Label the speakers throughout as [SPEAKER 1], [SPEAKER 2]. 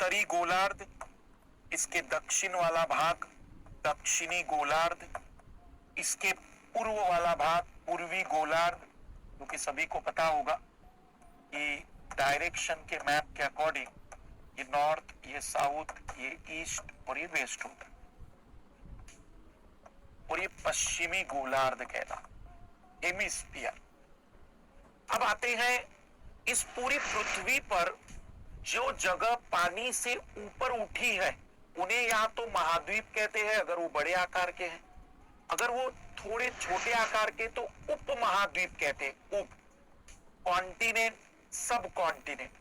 [SPEAKER 1] उत्तरी गोलार्ध, इसके दक्षिण वाला भाग दक्षिणी गोलार्ध, इसके पूर्व वाला भाग पूर्वी गोलार्ध, क्योंकि सभी को पता होगा कि डायरेक्शन के मैप के अकॉर्डिंग ये नॉर्थ, ये साउथ, ये ईस्ट और ये वेस्ट होता है, और ये पश्चिमी गोलार्ध कहला हेमिस्फीयर। अब आते हैं इस पूरी पृथ्वी पर जो जगह पानी से ऊपर उठी है उन्हें या तो महाद्वीप कहते हैं अगर वो बड़े आकार के हैं, अगर वो थोड़े छोटे आकार के तो उप महाद्वीप कहते हैं। उप कॉन्टिनेंट, सब कॉन्टिनेंट,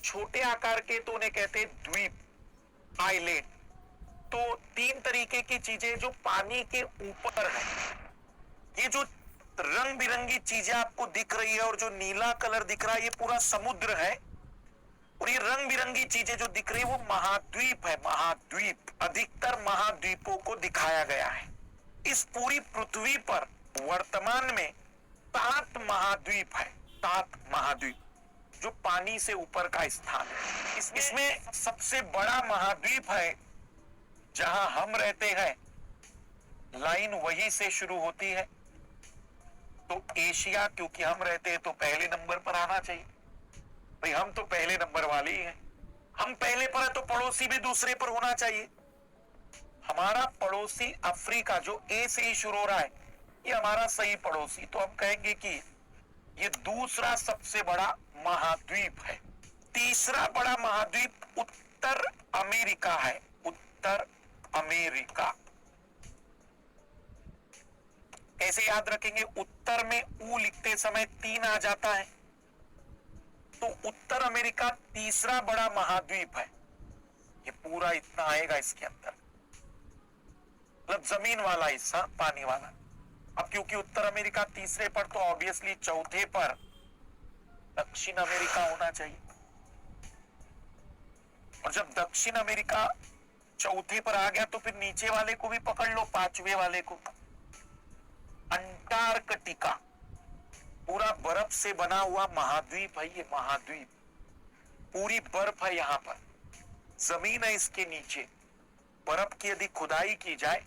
[SPEAKER 1] छोटे आकार के तो उन्हें कहते हैं द्वीप, आइलैंड। तो तीन तरीके की चीजें जो पानी के ऊपर है। ये जो रंग बिरंगी चीजें आपको दिख रही है और जो नीला कलर दिख रहा है ये पूरा समुद्र है, और ये रंग बिरंगी चीजें जो दिख रही है वो महाद्वीप है। महाद्वीप, अधिकतर महाद्वीपों को दिखाया गया है। इस पूरी पृथ्वी पर वर्तमान में 7 महाद्वीप है, 7 महाद्वीप जो पानी से ऊपर का स्थान है। इसमें सबसे बड़ा महाद्वीप है जहां हम रहते हैं, लाइन वहीं से शुरू होती है, तो एशिया, क्योंकि हम रहते हैं तो पहले नंबर पर आना चाहिए। भाई हम तो पहले नंबर वाले ही हैं, हम पहले पर है तो पड़ोसी भी दूसरे पर होना चाहिए। हमारा पड़ोसी अफ्रीका जो ए से ही शुरू हो रहा है ये हमारा सही पड़ोसी, तो हम कहेंगे कि ये दूसरा सबसे बड़ा महाद्वीप है। तीसरा बड़ा महाद्वीप उत्तर अमेरिका है, उत्तर अमेरिका। कैसे याद रखेंगे? उत्तर में ऊ लिखते समय 3 आ जाता है, तो उत्तर अमेरिका तीसरा बड़ा महाद्वीप है। ये पूरा इतना आएगा इसके अंदर, मतलब जमीन वाला हिस्सा, पानी वाला। अब क्योंकि उत्तर अमेरिका तीसरे पर तो ऑब्वियसली चौथे पर दक्षिण अमेरिका होना चाहिए, और जब दक्षिण अमेरिका चौथे पर आ गया तो फिर नीचे वाले को भी पकड़ लो, 5वें वाले को। अंटार्कटिका पूरा बर्फ से बना हुआ महाद्वीप है। ये महाद्वीप पूरी बर्फ है, यहां पर जमीन है, इसके नीचे बर्फ की यदि खुदाई की जाए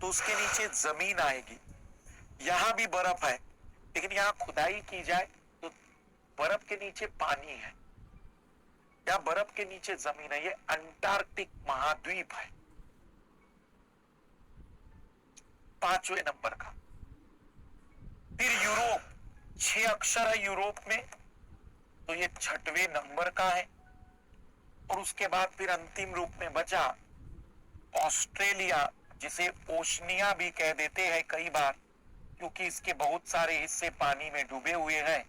[SPEAKER 1] तो उसके नीचे जमीन आएगी। यहां भी बर्फ है, लेकिन यहां खुदाई की जाए तो बर्फ के नीचे पानी है, या बर्फ के नीचे जमीन है। ये अंटार्कटिक महाद्वीप है, 5वें नंबर का। फिर यूरोप, 6 अक्षर है यूरोप में, तो ये 6वें नंबर का है। और उसके बाद फिर अंतिम रूप में बचा ऑस्ट्रेलिया, जिसे ओशनिया भी कह देते हैं कई बार, क्योंकि इसके बहुत सारे हिस्से पानी में डूबे हुए हैं।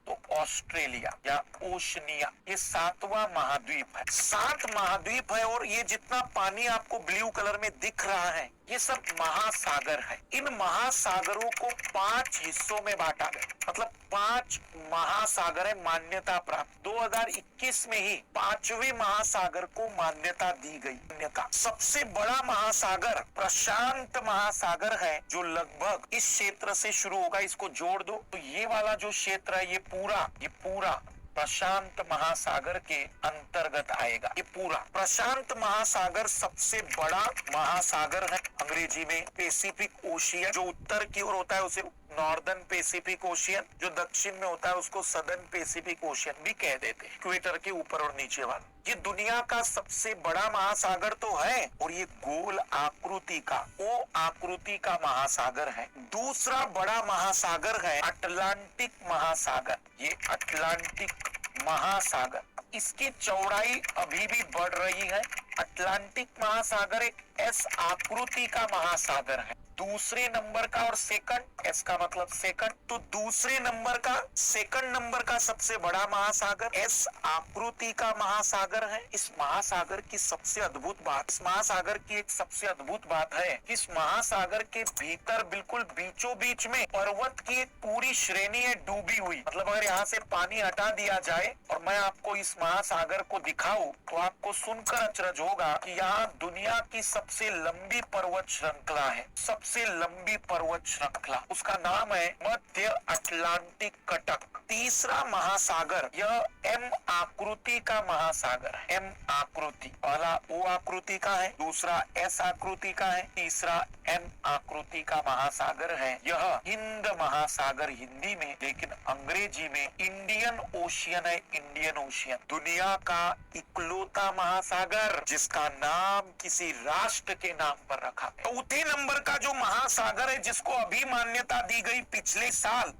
[SPEAKER 1] तो ऑस्ट्रेलिया या ओशनिया ये 7वां महाद्वीप है। 7 महाद्वीप है, और ये जितना पानी आपको ब्लू कलर में दिख रहा है ये सब महासागर है। इन महासागरों को 5 हिस्सों में बांटा गया, मतलब 5 महासागर है मान्यता प्राप्त। 2021 में ही 5वें महासागर को मान्यता दी गई। मान्यता सबसे बड़ा महासागर प्रशांत महासागर है, जो लगभग इस क्षेत्र से शुरू होगा। इसको जोड़ दो तो ये वाला जो क्षेत्र है ये पूरा प्रशांत महासागर के अंतर्गत आएगा। ये पूरा प्रशांत महासागर सबसे बड़ा महासागर है। अंग्रेजी में पैसिफिक ओशियन, जो उत्तर की ओर होता है उसे नॉर्दर्न पैसिफिक ओशियन, जो दक्षिण में होता है उसको सदर्न पैसिफिक ओशियन भी कह देते हैं, इक्वेटर के ऊपर और नीचे वाला। ये दुनिया का सबसे बड़ा महासागर तो है, और ये गोल आकृति का, ओ आकृति का महासागर है। दूसरा बड़ा महासागर है अटलांटिक महासागर। ये अटलांटिक महासागर, इसकी चौड़ाई अभी भी बढ़ रही है। अटलांटिक महासागर एक एस आकृति का महासागर है। दूसरे नंबर का और सेकंड, एस का मतलब सेकंड, तो दूसरे नंबर का, सेकंड नंबर का सबसे बड़ा महासागर एस आकृति का महासागर है। इस महासागर की सबसे अद्भुत बात, इस महासागर की एक सबसे अद्भुत बात है कि इस महासागर के भीतर बिल्कुल बीचों बीच में पर्वत की एक पूरी श्रेणी है डूबी हुई। मतलब अगर यहाँ से पानी हटा दिया जाए और मैं आपको इस महासागर को दिखाऊं तो आपको सुनकर अचरज होगा कि यहाँ दुनिया की सबसे लंबी पर्वत श्रृंखला है। सबसे सबसे लंबी पर्वत श्रृंखला, उसका नाम है मध्य अटलांटिक कटक। तीसरा महासागर, यह एम आकृति का महासागर है। एम आकृति, पहला ओ आकृति का है, दूसरा एस आकृति का है, तीसरा एम आकृति का महासागर है। यह हिंद महासागर हिंदी में, लेकिन अंग्रेजी में इंडियन ओशियन है। इंडियन ओशियन दुनिया का इकलौता महासागर जिसका नाम किसी राष्ट्र के नाम पर रखा। चौथे नंबर का जो महासागर है जिसको अभी मान्यता दी गई पिछले साल,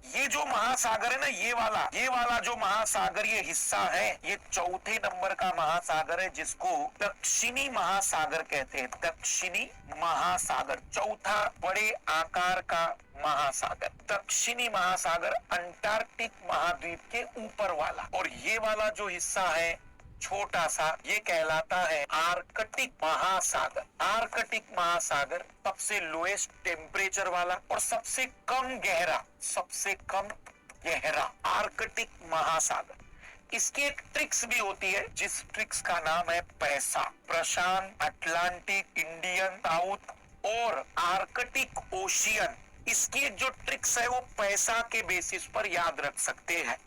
[SPEAKER 1] ये जो महासागर है ना, ये वाला जो महासागरीय हिस्सा है, ये चौथे नंबर का महासागर है जिसको दक्षिणी महासागर कहते हैं। दक्षिणी महासागर, चौथा बड़े आकार का महासागर। दक्षिणी महासागर अंटार्कटिक महाद्वीप के ऊपर वाला, और ये वाला जो हिस्सा है छोटा सा, ये कहलाता है आर्कटिक महासागर। आर्कटिक महासागर सबसे लोएस्ट टेम्परेचर वाला और सबसे कम गहरा आर्कटिक महासागर। इसकी एक ट्रिक्स भी होती है, जिस ट्रिक्स का नाम है पैसा। प्रशांत, अटलांटिक, इंडियन, साउथ और आर्कटिक ओशियन, इसकी जो ट्रिक्स है वो पैसा के बेसिस पर याद रख सकते हैं।